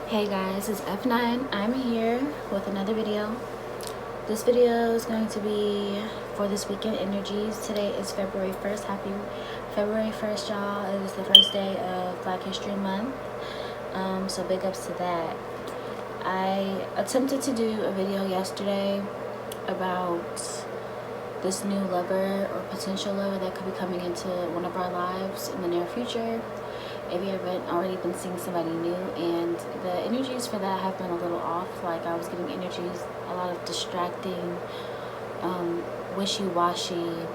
Hey guys, it's F9. I'm here with another video. This video is going to be for this weekend energies. Today is February 1st. Happy February 1st, y'all. It is the first day of Black History Month. So big ups to that. I attempted to do a video yesterday about this new lover or potential lover that could be coming into one of our lives in the near future. If you haven't already been seeing somebody new, and the energies for that have been a little off. Like I was getting energies, a lot of distracting, wishy-washy,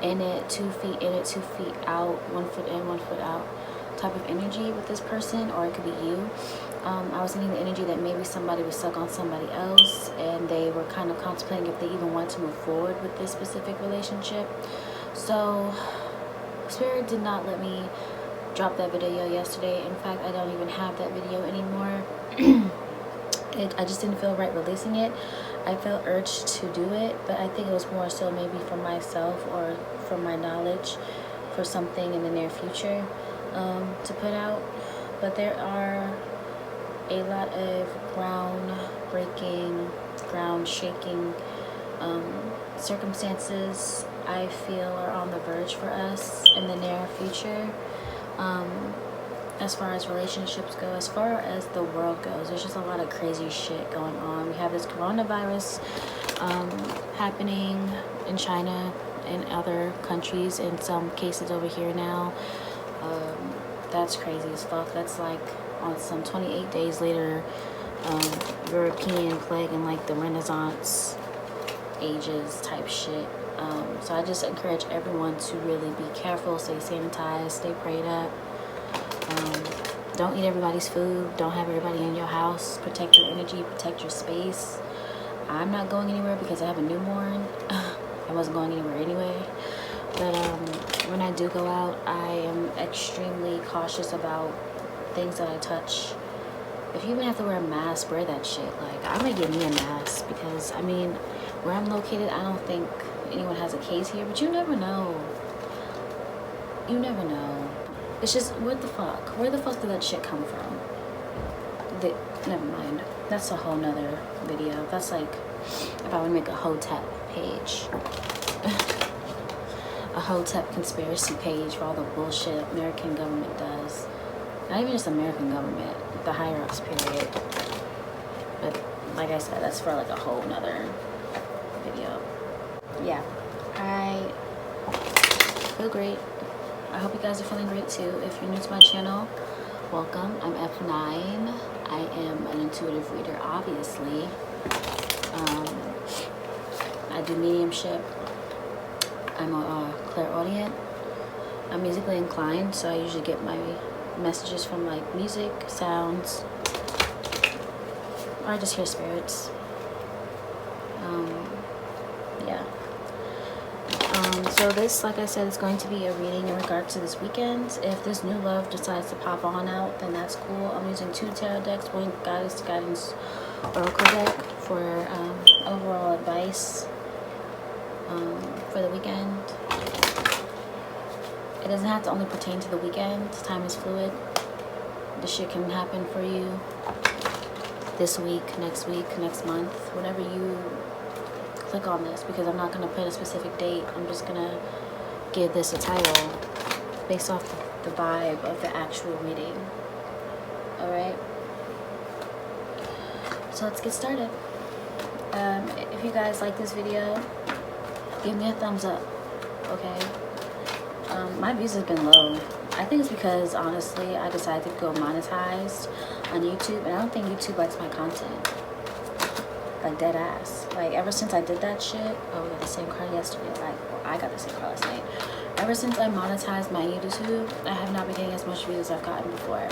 in it, 2 feet in it, 2 feet out, 1 foot in, 1 foot out type of energy with this person, or it could be you. I was getting the energy that maybe somebody was stuck on somebody else and they were kind of contemplating if they even want to move forward with this specific relationship. So Spirit did not let me drop that video yesterday. In fact, I don't even have that video anymore. I just didn't feel right releasing it. I felt urged to do it, but I think it was more so maybe for myself or for my knowledge for something in the near future to put out. But there are a lot of ground-breaking, ground-shaking circumstances I feel are on the verge for us in the near future. As far as relationships go, as far as the world goes, there's just a lot of crazy shit going on. We have this coronavirus happening in China and other countries, in some cases over here now. That's crazy as fuck. That's like on some 28 days later European plague and like the Renaissance ages type shit. So I just encourage everyone to really be careful, stay sanitized, stay prayed up. Don't eat everybody's food. Don't have everybody in your house. Protect your energy, protect your space. I'm not going anywhere because I have a newborn. I wasn't going anywhere anyway. But when I do go out, I am extremely cautious about things that I touch. If you even have to wear a mask, wear that shit. Like, I'm gonna get me a mask because, I mean, where I'm located, I don't think anyone has a case here, but you never know. You never know. It's just, what the fuck? Where the fuck did that shit come from? Never mind. That's a whole nother video. That's like if I would make a Hotep page. A Hotep conspiracy page for all the bullshit American government does. Not even just American government, the higher ups, period. But like I said, that's for like a whole nother video. Yeah, I feel great. I hope you guys are feeling great too. If you're new to my channel, welcome. I'm F9. I am an intuitive reader, obviously. I do mediumship. I'm a clairaudient. I'm musically inclined, so I usually get my messages from like music, sounds, or I just hear spirits. Yeah. So this, like I said, is going to be a reading in regards to this weekend. If this new love decides to pop on out, then that's cool. I'm using 2 tarot decks, one guidance oracle deck for overall advice for the weekend. It doesn't have to only pertain to the weekend. Time is fluid. This shit can happen for you this week, next month, whenever you click on this, because I'm not going to put a specific date. I'm just going to give this a title based off the vibe of the actual reading. Alright? So let's get started. If you guys like this video, give me a thumbs up, okay? My views have been low. I think it's because, honestly, I decided to go monetized on YouTube, and I don't think YouTube likes my content. Like, dead ass. Like, ever since I did that shit, oh, we got the same car yesterday. Like, well, I got the same car last night. Ever since I monetized my YouTube, I have not been getting as much views as I've gotten before.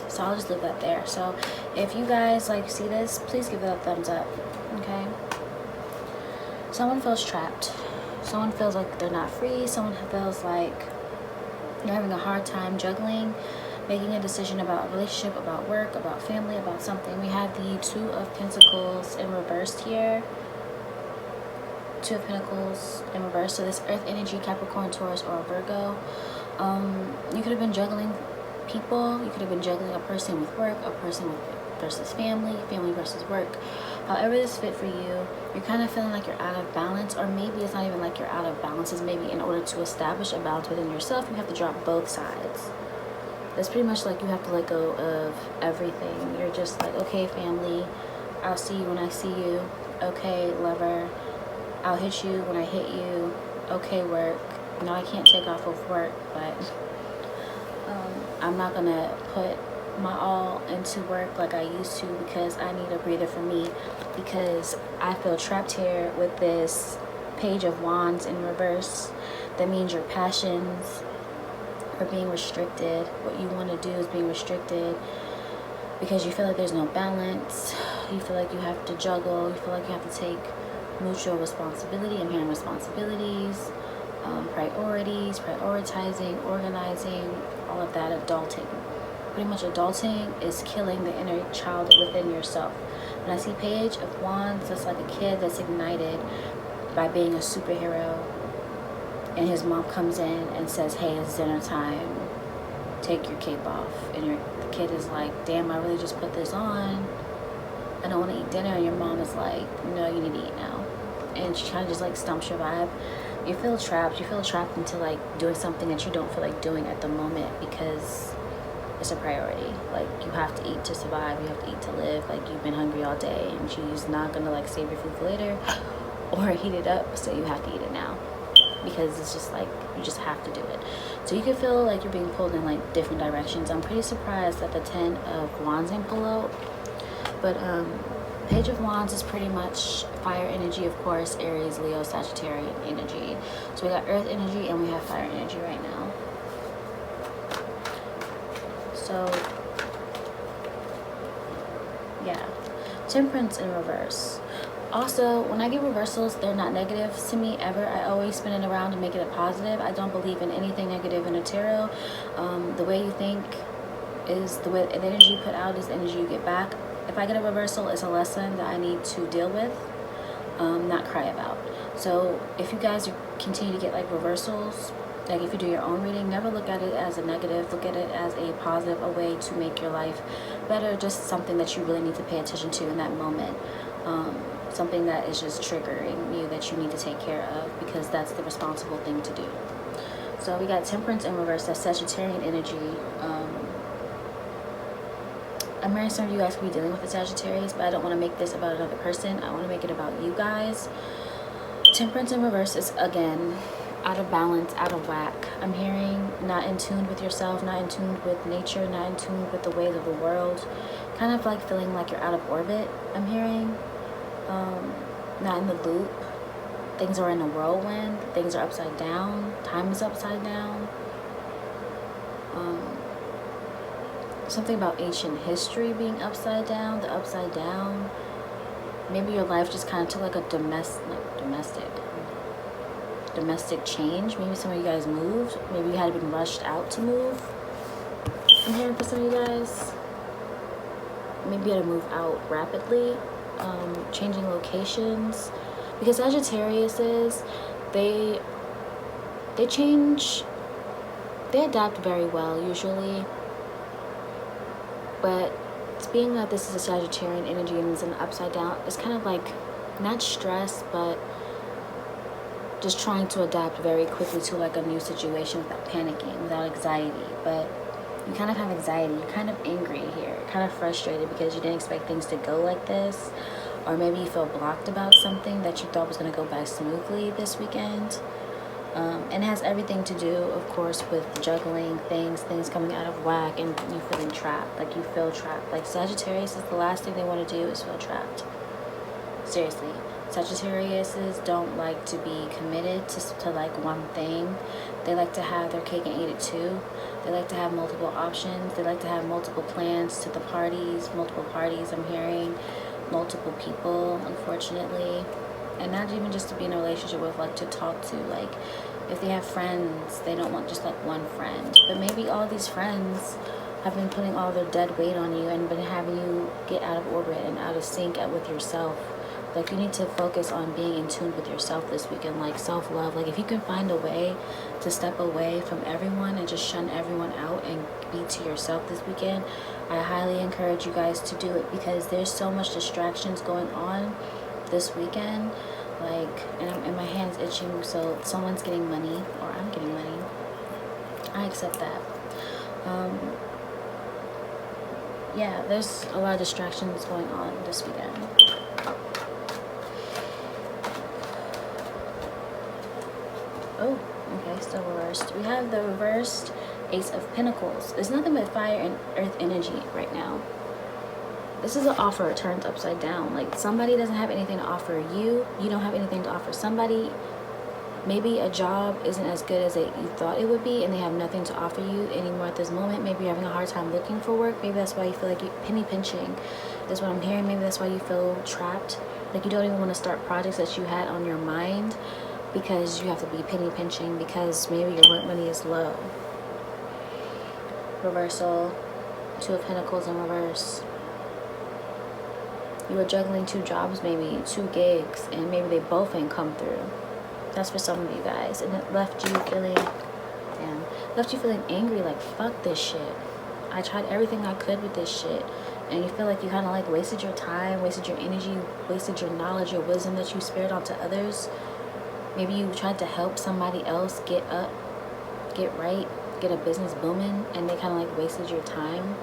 So I'll just leave that there. So if you guys, like, see this, please give it a thumbs up, okay? Someone feels trapped. Someone feels like they're not free. Someone feels like they're having a hard time juggling, making a decision about a relationship, about work, about family, about something. We have the 2 of Pentacles in reversed here. 2 of Pentacles in reverse. So this Earth energy, Capricorn, Taurus, or Virgo. You could have been juggling people. You could have been juggling a person with work, a person versus family, family versus work. However this fit for you, you're kind of feeling like you're out of balance, or maybe it's not even like you're out of balance. It's maybe in order to establish a balance within yourself, you have to drop both sides. It's pretty much like you have to let go of everything. You're just like, okay, family, I'll see you when I see you. Okay, lover, I'll hit you when I hit you. Okay, work. No, I can't take off of work, but I'm not gonna put my all into work like I used to, because I need a breather for me, because I feel trapped here with this Page of Wands in reverse. That means your passions are being restricted. What you want to do is being restricted because you feel like there's no balance. You feel like you have to juggle. You feel like you have to take mutual responsibility. I'm hearing responsibilities, priorities, prioritizing, organizing, all of that. Adulting. Pretty much adulting is killing the inner child within yourself. When I see Page of Wands, that's like a kid that's ignited by being a superhero, and his mom comes in and says, hey, it's dinner time, take your cape off, and the kid is like, damn, I really just put this on, I don't want to eat dinner, and your mom is like, no, you need to eat now, and she kind of just like stumps your vibe. You feel trapped into like doing something that you don't feel like doing at the moment, because it's a priority. Like, you have to eat to survive, you have to eat to live. Like, you've been hungry all day, and she's not gonna like save your food for later or heat it up, so you have to eat it now, because it's just like you just have to do it. So you can feel like you're being pulled in like different directions. I'm pretty surprised that the 10 of Wands didn't pull out, but Page of Wands is pretty much fire energy, of course, Aries, Leo, Sagittarian energy. So we got earth energy and we have fire energy right now. So yeah, Temperance in reverse. Also, when I get reversals, they're not negative to me ever. I always spin it around and make it a positive. I don't believe in anything negative in a tarot. The way you think is the way the energy you put out is the energy you get back. If I get a reversal, it's a lesson that I need to deal with, not cry about. So if you guys continue to get like reversals, like if you do your own reading, never look at it as a negative. Look at it as a positive, a way to make your life better, just something that you really need to pay attention to in that moment. Something that is just triggering you that you need to take care of, because that's the responsible thing to do. So we got Temperance in reverse, that's Sagittarian energy. I'm very some of you guys could be dealing with the Sagittarius, but I don't want to make this about another person. I want to make it about you guys. Temperance in reverse is, again, out of balance, out of whack. I'm hearing not in tune with yourself, not in tune with nature, not in tune with the ways of the world. Kind of like feeling like you're out of orbit, I'm hearing. Not in the loop. Things are in a whirlwind. Things are upside down. Time is upside down. Something about ancient history being upside down. The upside down. Maybe your life just kind of took like a domestic change. Maybe some of you guys moved. Maybe you had been rushed out to move. I'm hearing for some of you guys. Maybe you had to move out rapidly. Changing locations, because Sagittariuses, they change, they adapt very well usually, but being that this is a Sagittarian energy and it's an upside down, it's kind of like not stress, but just trying to adapt very quickly to like a new situation without panicking, without anxiety. But you kind of have anxiety, you're kind of angry here, kind of frustrated because you didn't expect things to go like this, or maybe you feel blocked about something that you thought was going to go by smoothly this weekend. And it has everything to do, of course, with juggling things coming out of whack, and you feeling trapped, like you feel trapped. Like Sagittarius is the last thing they want to do is feel trapped. Seriously. Sagittariuses don't like to be committed to like one thing. They like to have their cake and eat it too. They like to have multiple options. They like to have multiple plans to the parties, multiple parties, I'm hearing, multiple people, unfortunately. And not even just to be in a relationship with, like to talk to. Like if they have friends, they don't want just like one friend. But maybe all these friends have been putting all their dead weight on you and been having you get out of orbit and out of sync with yourself Like, you need to focus on being in tune with yourself this weekend, like self-love. Like, if you can find a way to step away from everyone and just shun everyone out and be to yourself this weekend, I highly encourage you guys to do it, because there's so much distractions going on this weekend. Like, and my hand's itching, so someone's getting money or I'm getting money. I accept that. Yeah, there's a lot of distractions going on this weekend. Oh, okay, still reversed. We have the reversed Ace of Pentacles. There's nothing but fire and earth energy right now. This is an offer turned upside down. Like, somebody doesn't have anything to offer you. You don't have anything to offer somebody. Maybe a job isn't as good as you thought it would be, and they have nothing to offer you anymore at this moment. Maybe you're having a hard time looking for work. Maybe that's why you feel like penny pinching is what I'm hearing. Maybe that's why you feel trapped. Like, you don't even want to start projects that you had on your mind because you have to be penny pinching because maybe your work money is low. Reversal. Two of Pentacles in reverse. You were juggling 2 jobs, maybe 2 gigs, and maybe they both ain't come through. That's for some of you guys. And it left you feeling, angry, like, fuck this shit. I tried everything I could with this shit. And you feel like you kind of like wasted your time, wasted your energy, wasted your knowledge, your wisdom that you spared onto others. Maybe you tried to help somebody else get up, get right, get a business booming, and they kind of like wasted your time.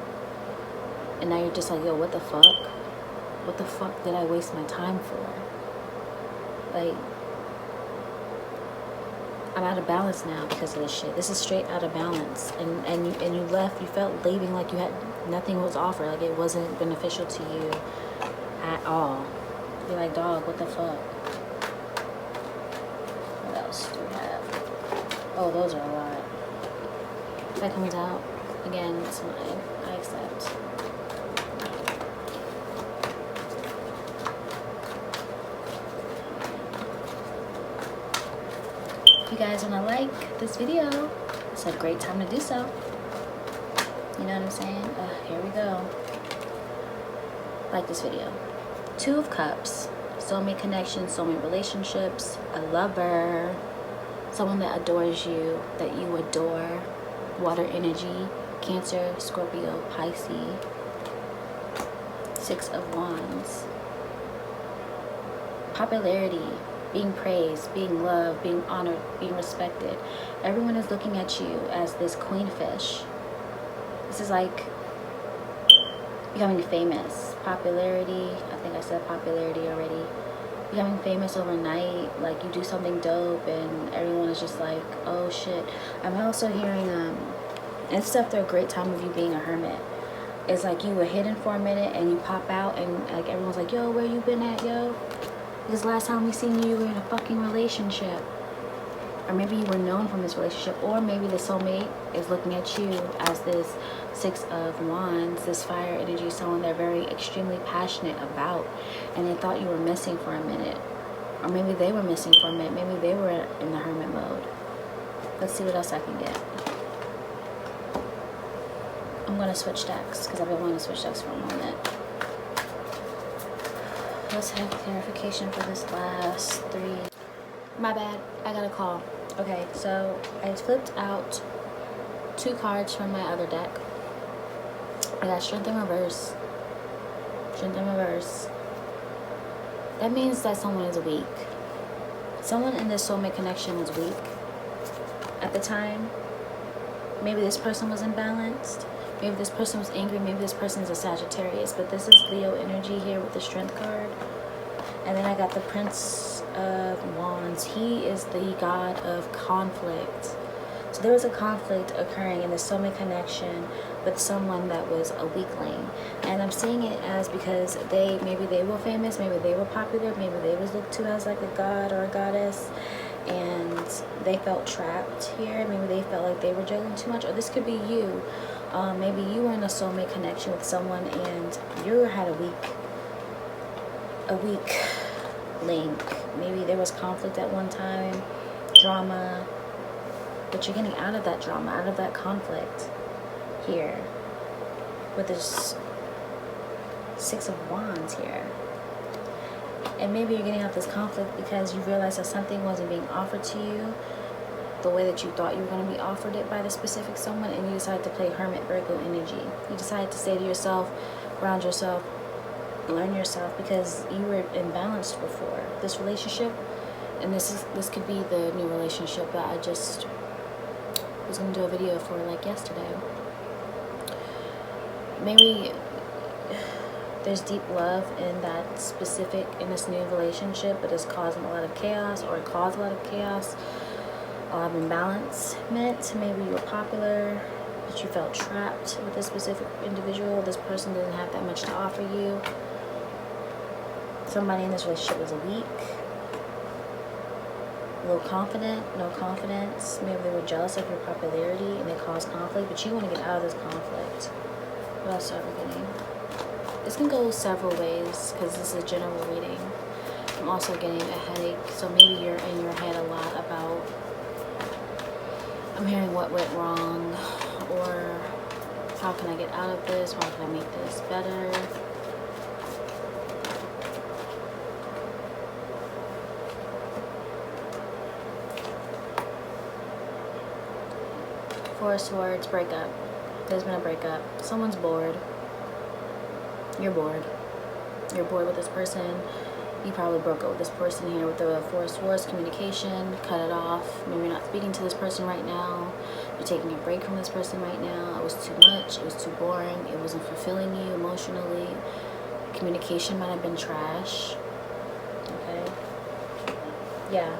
And now you're just like, yo, what the fuck? What the fuck did I waste my time for? Like, I'm out of balance now because of this shit. This is straight out of balance. And you left, you felt leaving like you had nothing was offered, like it wasn't beneficial to you at all. You're like, dog, what the fuck? What else do we have? Oh, those are a lot. If that comes out, again, it's mine. I accept. If you guys want to like this video, it's a great time to do so. You know what I'm saying? Here we go. Like this video. 2 of Cups. Soulmate connection, soulmate relationships, a lover, someone that adores you, that you adore, water energy, Cancer, Scorpio, Pisces. 6 of Wands. Popularity, being praised, being loved, being honored, being respected. Everyone is looking at you as this queen fish. This is like becoming famous. Popularity, I think I said popularity already. Becoming famous overnight, like you do something dope and everyone is just like, oh shit. I'm also hearing, it's after a great time of you being a hermit. It's like you were hidden for a minute and you pop out and like everyone's like, yo, where you been at, yo? Because last time we seen you, you were in a fucking relationship. Or maybe you were known from this relationship. Or maybe the soulmate is looking at you as this 6 of Wands, this fire energy, someone they're very extremely passionate about. And they thought you were missing for a minute. Or maybe they were missing for a minute. Maybe they were in the hermit mode. Let's see what else I can get. I'm going to switch decks because I've been wanting to switch decks for a moment. Let's have clarification for this last 3. My bad, I got a call. Okay, so I flipped out 2 cards from my other deck. I got Strength in reverse. Strength in reverse. That means that someone is weak. Someone in this soulmate connection was weak at the time. Maybe this person was imbalanced. Maybe this person was angry. Maybe this person is a Sagittarius. But this is Leo energy here with the Strength card. And then I got the Prince of Wands. He is the god of conflict. So there was a conflict occurring in the soulmate connection with someone that was a weakling. And I'm seeing it as because maybe they were famous, maybe they were popular, maybe they was looked to as like a god or a goddess. And they felt trapped here. Maybe they felt like they were juggling too much. Or this could be you. Maybe you were in a soulmate connection with someone and you had a weak link. Maybe there was conflict at one time, drama, but you're getting out of that drama, out of that conflict here with this 6 of Wands here. And maybe you're getting out this conflict because you realize that something wasn't being offered to you the way that you thought you were going to be offered it by the specific someone, and you decided to play Hermit Virgo energy. You decided to say to yourself, ground yourself, learn yourself, because you were imbalanced before this relationship. And this could be the new relationship that I just was going to do a video for, like, yesterday. Maybe there's deep love in this new relationship, but it's causing a lot of chaos, or it caused a lot of chaos, a lot of imbalancement. Maybe you were popular, but you felt trapped with this specific individual. This person didn't have that much to offer you. Somebody in this relationship was weak, low confident, no confidence. Maybe they were jealous of your popularity and they caused conflict, but you want to get out of this conflict. What else are we getting? This can go several ways because this is a general reading. I'm also getting a headache, so maybe you're in your head a lot about, I'm hearing what went wrong, or how can I get out of this, how can I make this better. Four of Swords, breakup. There's been a breakup. Someone's bored. You're bored. You're bored with this person. You probably broke up with this person here with the Four of Swords. Communication, cut it off. Maybe you're not speaking to this person right now. You're taking a break from this person right now. It was too much. It was too boring. It wasn't fulfilling you emotionally. Communication might have been trash. Okay? Yeah.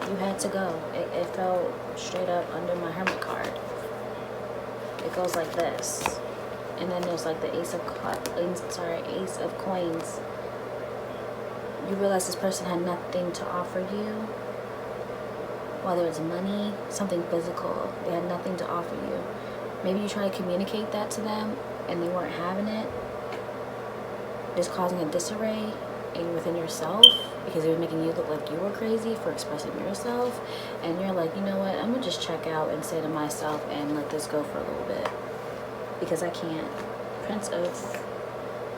You had to go. It fell straight up under my Hermit card. It goes like this. And then there's like the Ace of Coins. You realize this person had nothing to offer you. Whether it's money, something physical, they had nothing to offer you. Maybe you try to communicate that to them and they weren't having it. It's causing a disarray within yourself because it was making you look like you were crazy for expressing yourself. And you're like, you know what, I'm gonna just check out and say to myself and let this go for a little bit because I can't. Prince of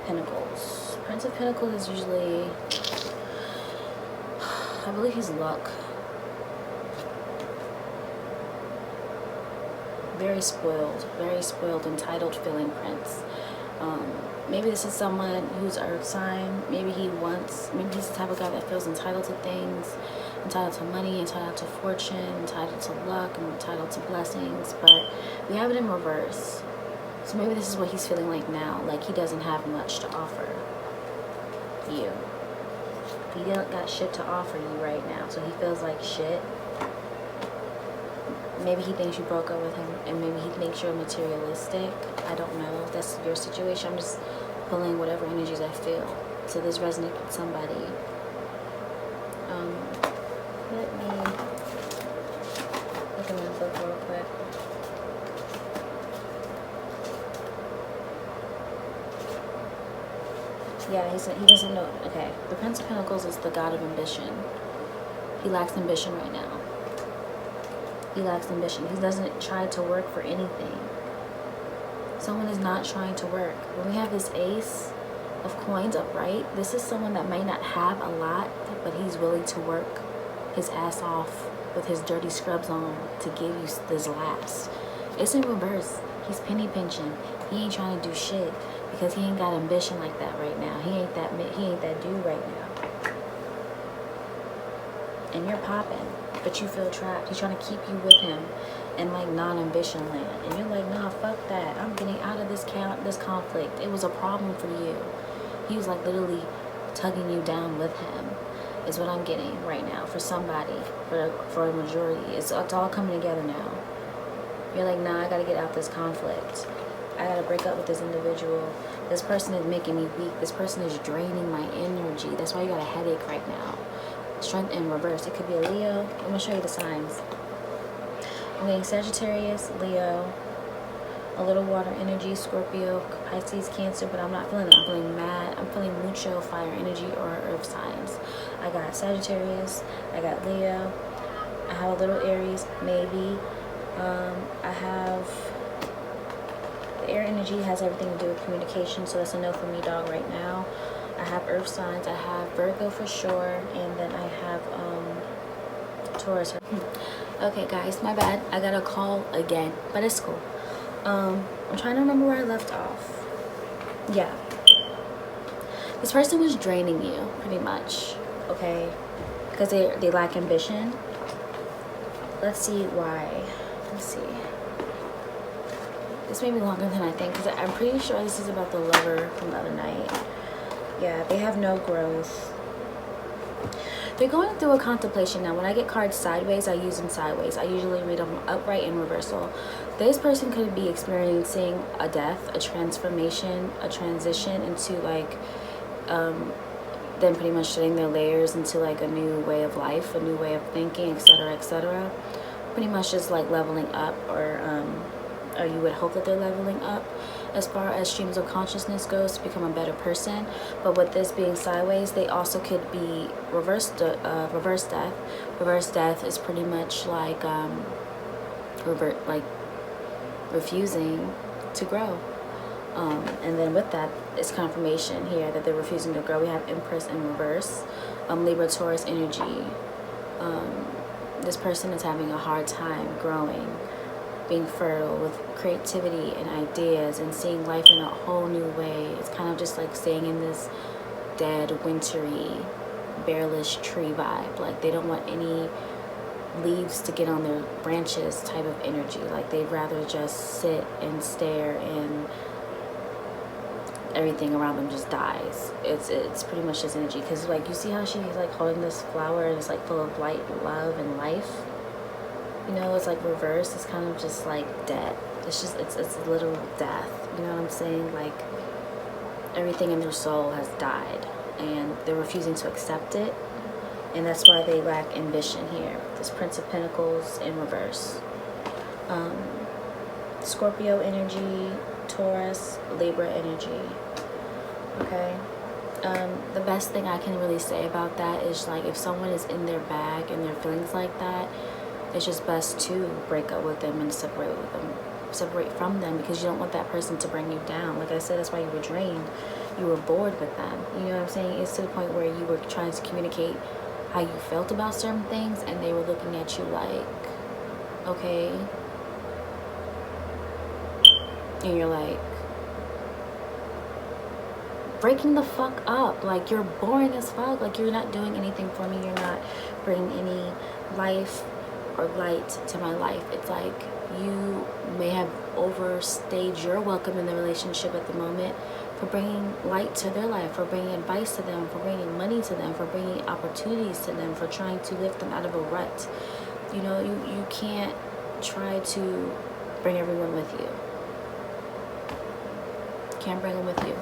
Pentacles. Prince of Pentacles is usually, I believe he's luck. Very spoiled, entitled feeling prince. Maybe this is someone who's earth sign. Maybe he's the type of guy that feels entitled to things, entitled to money, entitled to fortune, entitled to luck, and entitled to blessings. But we have it in reverse. So maybe this is what he's feeling like now. Like he doesn't have much to offer you. He don't got shit to offer you right now. So he feels like shit. Maybe he thinks you broke up with him, and maybe he thinks you're materialistic. I don't know if that's your situation. I'm just pulling whatever energies I feel. So this resonates with somebody. Let me look in my book real quick. Yeah, he doesn't know. Okay, the Prince of Pentacles is the god of ambition. He lacks ambition right now. He lacks ambition. He doesn't try to work for anything. Someone is not trying to work. When we have this Ace of Coins upright, this is someone that might not have a lot, but he's willing to work his ass off with his dirty scrubs on to give you this last. It's in reverse. He's penny pinching. He ain't trying to do shit because he ain't got ambition like that right now. He ain't that dude right now. And you're popping, but you feel trapped. He's trying to keep you with him in like non-ambition land. And you're like, nah, fuck that. I'm getting out of this conflict. It was a problem for you. He was like literally tugging you down with him, is what I'm getting right now for somebody, for a majority. It's all coming together now. You're like, nah, I gotta get out this conflict. I gotta break up with this individual. This person is making me weak. This person is draining my energy. That's why you got a headache right now. Strength in reverse. It could be a Leo. I'm gonna show you the signs. I'm getting Sagittarius, Leo, a little water energy, Scorpio, Pisces, Cancer, but I'm not feeling it. I'm feeling mad. I'm feeling mucho fire energy or earth signs. I got Sagittarius, I got Leo, I have a little Aries, maybe. I have the air energy has everything to do with communication, so that's a no for me, dog, right now. I have earth signs. I have Virgo for sure, and then I have Taurus. Okay guys, my bad, I got a call again, but it's cool. I'm trying to remember where I left off. Yeah, this person was draining you pretty much, okay, because they lack ambition. Let's see why. Let's see. This may be longer than I think, because I'm pretty sure this is about the lover from the other night. Yeah, they have no growth. They're going through a contemplation now. When I get cards sideways, I use them sideways. I usually read them upright and reversal. This person could be experiencing a death, a transformation, a transition into like them pretty much shedding their layers into like a new way of life, a new way of thinking, etc., etc. Pretty much just like leveling up, or you would hope that they're leveling up as far as streams of consciousness goes, to become a better person. But with this being sideways, they also could be reverse death. Reverse death is pretty much like refusing to grow. And then with that, it's confirmation here that they're refusing to grow. We have Empress in reverse, Libra Taurus energy. This person is having a hard time growing, being fertile with creativity and ideas, and seeing life in a whole new way. It's kind of just like staying in this dead, wintry, bareless tree vibe. Like they don't want any leaves to get on their branches type of energy. Like they'd rather just sit and stare, and everything around them just dies. It's pretty much this energy, because like you see how she's like holding this flower and it's like full of light, love, and life. You know, it's like reverse. It's kind of just like dead. It's just it's literal death. You know what I'm saying? Like everything in their soul has died, and they're refusing to accept it, and that's why they lack ambition here. This Prince of Pentacles in reverse. Scorpio energy, Taurus, Libra energy. Okay. The best thing I can really say about that is, like, if someone is in their bag and their feelings like that, it's just best to break up with them and separate from them, because you don't want that person to bring you down. Like I said, that's why you were drained. You were bored with them. You know what I'm saying? It's to the point where you were trying to communicate how you felt about certain things, and they were looking at you like, okay. And you're like, breaking the fuck up. Like, you're boring as fuck. Like, you're not doing anything for me. You're not bringing any life or light to my life. It's like you may have overstayed your welcome in the relationship at the moment, for bringing light to their life, for bringing advice to them, for bringing money to them, for bringing opportunities to them, for trying to lift them out of a rut. You know, you can't try to bring everyone with you. Can't bring them with you.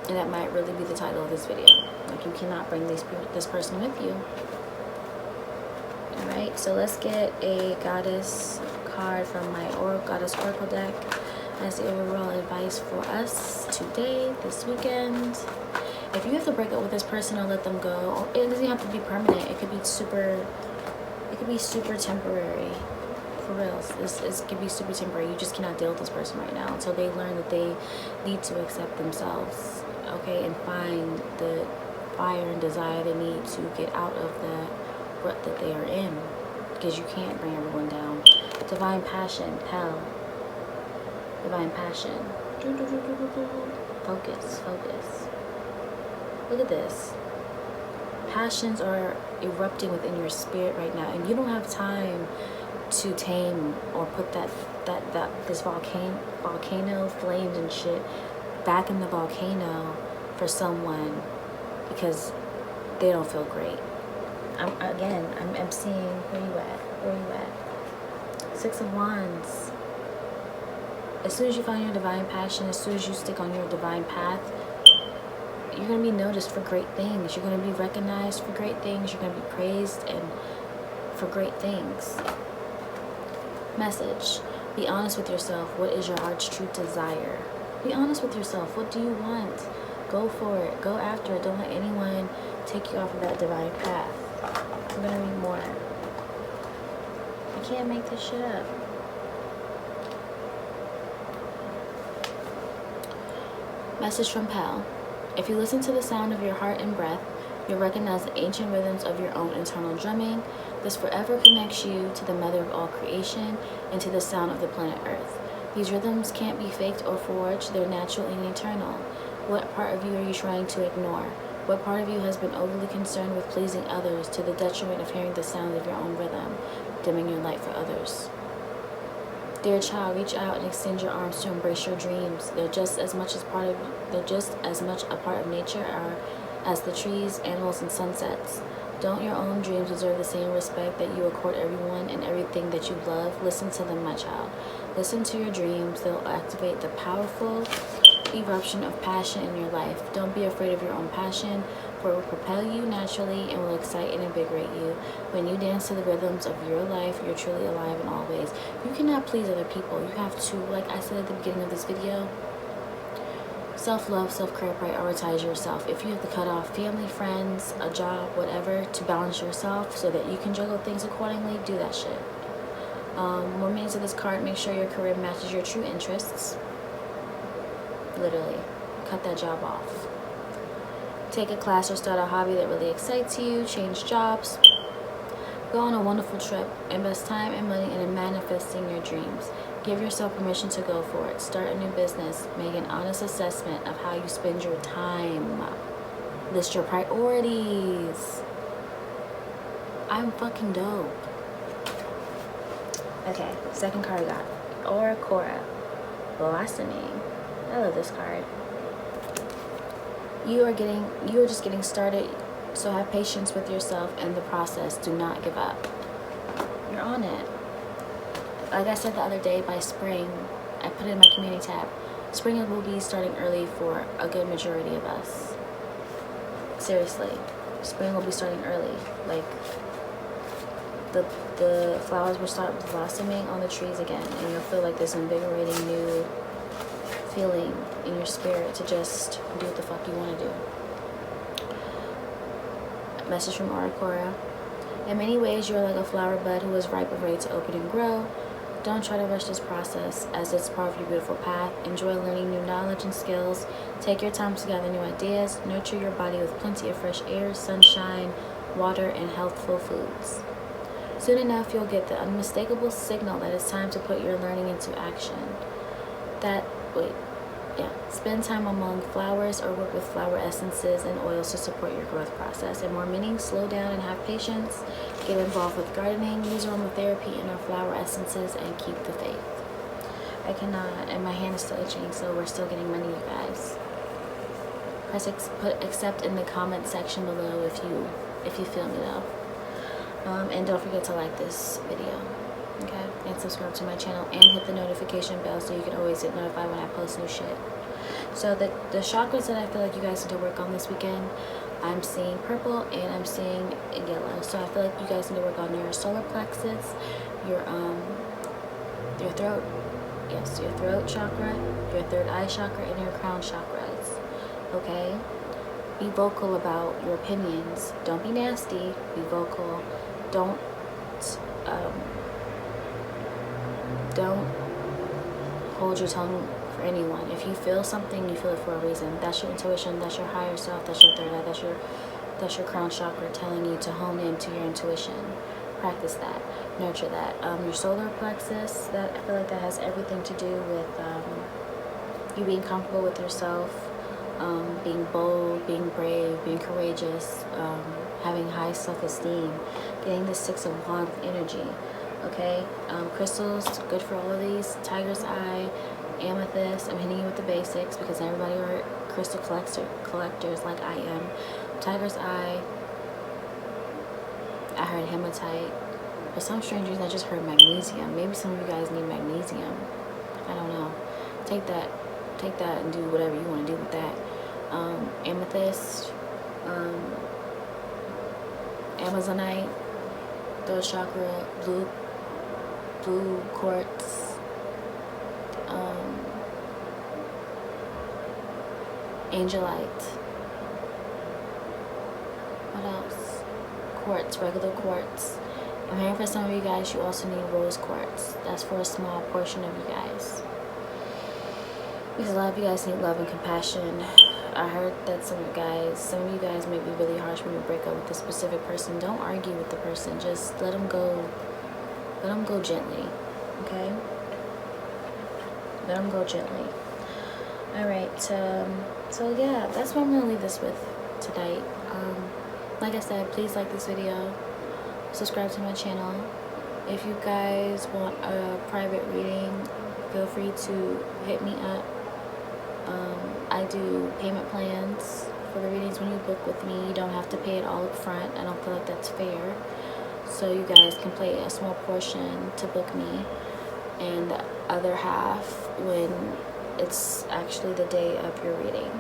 And that might really be the title of this video. Like, you cannot bring this person with you. Alright, so let's get a goddess card from my goddess oracle deck as the overall advice for us today, this weekend. If you have to break up with this person or let them go, it doesn't have to be permanent. It could be super temporary. For real, it could be super temporary. You just cannot deal with this person right now until they learn that they need to accept themselves, okay, and find the fire and desire they need to get out of the rut that they are in, because you can't bring everyone down. Divine passion, hell. Divine passion. Focus. Look at this. Passions are erupting within your spirit right now, and you don't have time to tame or put this volcano flames and shit back in the volcano for someone because they don't feel great. I'm seeing, where you at? Six of Wands. As soon as you find your divine passion, as soon as you stick on your divine path, you're going to be noticed for great things. You're going to be recognized for great things. You're going to be praised and for great things. Message: be honest with yourself. What is your heart's true desire? Be honest with yourself. What do you want? Go for it. Go after it. Don't let anyone take you off of that divine path. I'm gonna read more. You can't make this shit up. Message from Pal. If you listen to the sound of your heart and breath, you'll recognize the ancient rhythms of your own internal drumming. This forever connects you to the mother of all creation and to the sound of the planet Earth. These rhythms can't be faked or forged, they're natural and eternal. What part of you are you trying to ignore? What part of you has been overly concerned with pleasing others to the detriment of hearing the sound of your own rhythm, dimming your light for others? Dear child, reach out and extend your arms to embrace your dreams. They're just as much a part of nature as the trees, animals, and sunsets. Don't your own dreams deserve the same respect that you accord everyone and everything that you love? Listen to them, my child. Listen to your dreams. They'll activate the powerful eruption of passion in your life. Don't be afraid of your own passion, for it will propel you naturally and will excite and invigorate you. When you dance to the rhythms of your life, you're truly alive in all ways. You cannot please other people. You have to, like I said at the beginning of this video, self-love, self-care, prioritize yourself. If you have to cut off family, friends, a job, whatever, to balance yourself so that you can juggle things accordingly, do that shit. More meanings of this card: make sure your career matches your true interests. Literally, cut that job off. Take a class or start a hobby that really excites you. Change jobs. Go on a wonderful trip. Invest time and money in manifesting your dreams. Give yourself permission to go for it. Start a new business. Make an honest assessment of how you spend your time. List your priorities. I'm fucking dope. Okay, second card I got. Aurora. Blossoming. I love this card. You are just getting started, so have patience with yourself and the process. Do not give up. You're on it. Like I said the other day, by spring, I put it in my community tab, spring will be starting early for a good majority of us. Seriously, spring will be starting early. Like, the flowers will start blossoming on the trees again, and you'll feel like this invigorating new feeling in your spirit to just do what the fuck you want to do. Message from Aurora. In many ways, you're like a flower bud who is ripe and ready to open and grow. Don't try to rush this process, as it's part of your beautiful path. Enjoy learning new knowledge and skills. Take your time to gather new ideas. Nurture your body with plenty of fresh air, sunshine, water, and healthful foods. Soon enough, you'll get the unmistakable signal that it's time to put your learning into action. Spend time among flowers or work with flower essences and oils to support your growth process. And more meaning, slow down and have patience. Get involved with gardening, use aromatherapy and our flower essences, and keep the faith. I cannot, and my hand is still itching, so we're still getting money, you guys. Put accept in the comment section below if you feel me though. And don't forget to like this video. Okay, and subscribe to my channel and hit the notification bell so you can always get notified when I post new shit. So the chakras that I feel like you guys need to work on this weekend, I'm seeing purple and I'm seeing yellow. So I feel like you guys need to work on your solar plexus, your throat, yes, your throat chakra, your third eye chakra, and your crown chakras. Okay, be vocal about your opinions. Don't be nasty. Be vocal. Don't hold your tongue for anyone. If you feel something, you feel it for a reason. That's your intuition. That's your higher self. That's your third eye. That's your crown chakra telling you to hone into your intuition. Practice that. Nurture that. Your solar plexus, that I feel like that has everything to do with you being comfortable with yourself, being bold, being brave, being courageous, having high self-esteem, getting the 6 of Wands energy. Okay, crystals, good for all of these. Tiger's eye, amethyst. I'm hitting you with the basics because everybody are crystal collectors like I am. Tiger's eye. I heard hematite. For some strange reason, I just heard magnesium. Maybe some of you guys need magnesium. I don't know. Take that and do whatever you want to do with that. Amethyst, Amazonite, throat chakra, blue quartz, angelite. What else? Quartz, regular quartz. I'm hearing for some of you guys, you also need rose quartz. That's for a small portion of you guys, because a lot of you guys need love and compassion. I heard that some of you guys may be really harsh when you break up with a specific person. Don't argue with the person. Just let them go. Let them go gently. Okay? Let them go gently. Alright, so yeah, that's what I'm going to leave this with tonight. Like I said, please like this video. Subscribe to my channel. If you guys want a private reading, feel free to hit me up. I do payment plans for the readings. When you book with me, you don't have to pay it all up front. I don't feel like that's fair. So you guys can pay a small portion to book me, and the other half when it's actually the day of your reading,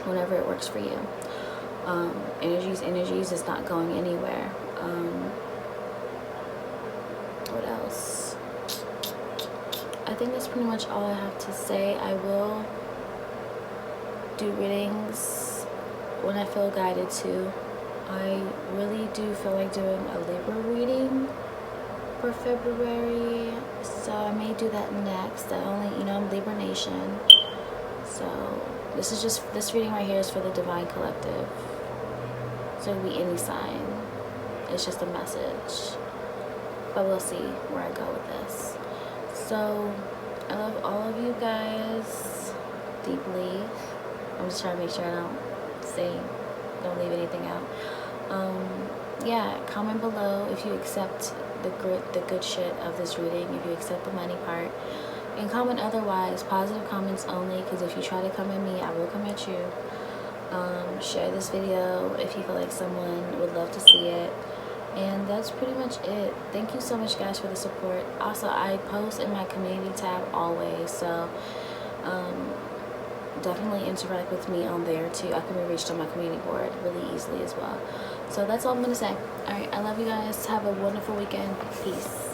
whenever it works for you. Energies is not going anywhere. What else? I think that's pretty much all I have to say. I will do readings when I feel guided to. I really do feel like doing a Libra reading for February, so I may do that next. I'm Libra Nation, so this reading right here is for the Divine Collective, so it could be any sign. It's just a message, but we'll see where I go with this. So I love all of you guys deeply. I'm just trying to make sure I don't leave anything out. Yeah, comment below if you accept the good shit of this reading, if you accept the money part, and comment otherwise, positive comments only, because if you try to come at me, I will come at you. Share this video if you feel like someone would love to see it, and that's pretty much it. Thank you so much, guys, for the support. Also, I post in my community tab always, so definitely interact with me on there too. I can be reached on my community board really easily as well. So that's all I'm gonna say. All right, I love you guys. Have a wonderful weekend. Peace.